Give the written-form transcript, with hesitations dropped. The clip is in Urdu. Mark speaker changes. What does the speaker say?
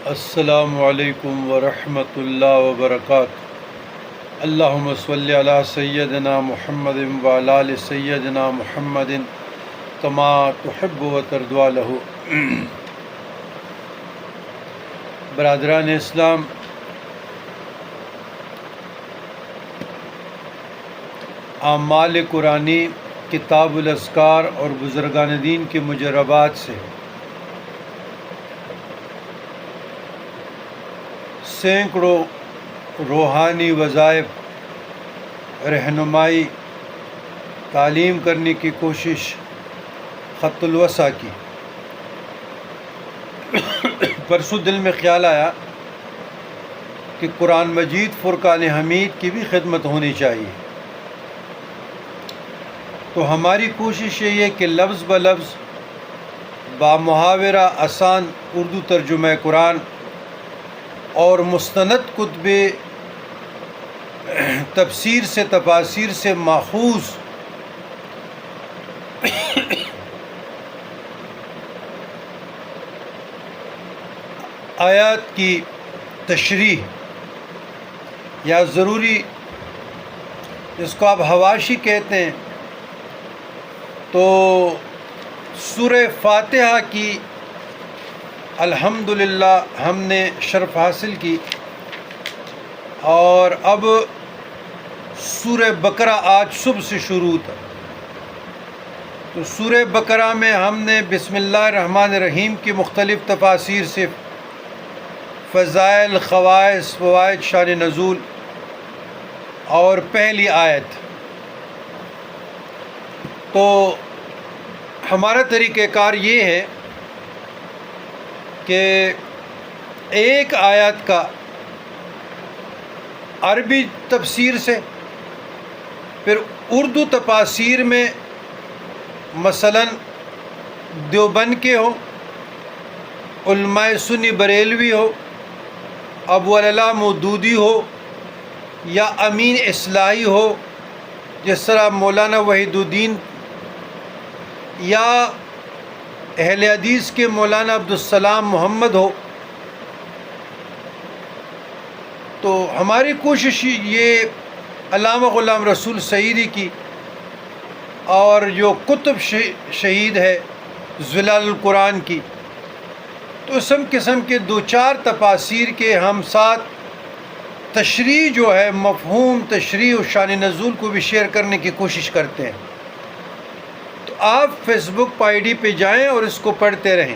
Speaker 1: السلام علیکم ورحمۃ اللہ وبرکاتہ۔ اللہم صلی علی سیدنا محمد وعلی آل سیدنا محمد کما تحب و ترضی لہ۔ برادران اسلام، اعمال قرآنی، کتاب الاذکار اور بزرگان دین کے مجربات سے سینکڑوں روحانی وظائف، رہنمائی، تعلیم کرنے کی کوشش خط الوسع کی۔ پرسوں دل میں خیال آیا کہ قرآن مجید فرقان حمید کی بھی خدمت ہونی چاہیے، تو ہماری کوشش یہی ہے کہ لفظ بلفظ بامحاورہ آسان اردو ترجمہ قرآن اور مستند کتب تفسیر سے، تفاسیر سے ماخوذ آیات کی تشریح یا ضروری، جس کو آپ حواشی کہتے ہیں، تو سورہ فاتحہ کی الحمدللہ ہم نے شرف حاصل کی، اور اب سورہ بقرہ آج صبح سے شروع تھا۔ تو سورہ بقرہ میں ہم نے بسم اللہ الرحمن الرحیم کی مختلف تفاسیر سے فضائل، خواص، فوائد، شان نزول اور پہلی آیت، تو ہمارا طریقہ کار یہ ہے کہ ایک آیت کا عربی تفسیر سے، پھر اردو تفاسیر میں مثلاً دیوبند کے ہو، علماء سنی بریلوی ہو، ابو العلا مودودی ہو، یا امین اصلاحی ہو جس طرح مولانا وحید الدین، یا اہل حدیث کے مولانا عبدالسلام محمد ہو، تو ہماری کوشش یہ علامہ غلام رسول سعیدی کی، اور جو کتب شہید ہے ظلال القرآن کی، تو سب قسم کے دو چار تفاسیر کے ہم ساتھ تشریح جو ہے، مفہوم تشریح و شان نزول کو بھی شیئر کرنے کی کوشش کرتے ہیں۔ تو آپ فیس بک آئی ڈی پہ جائیں اور اس کو پڑھتے رہیں۔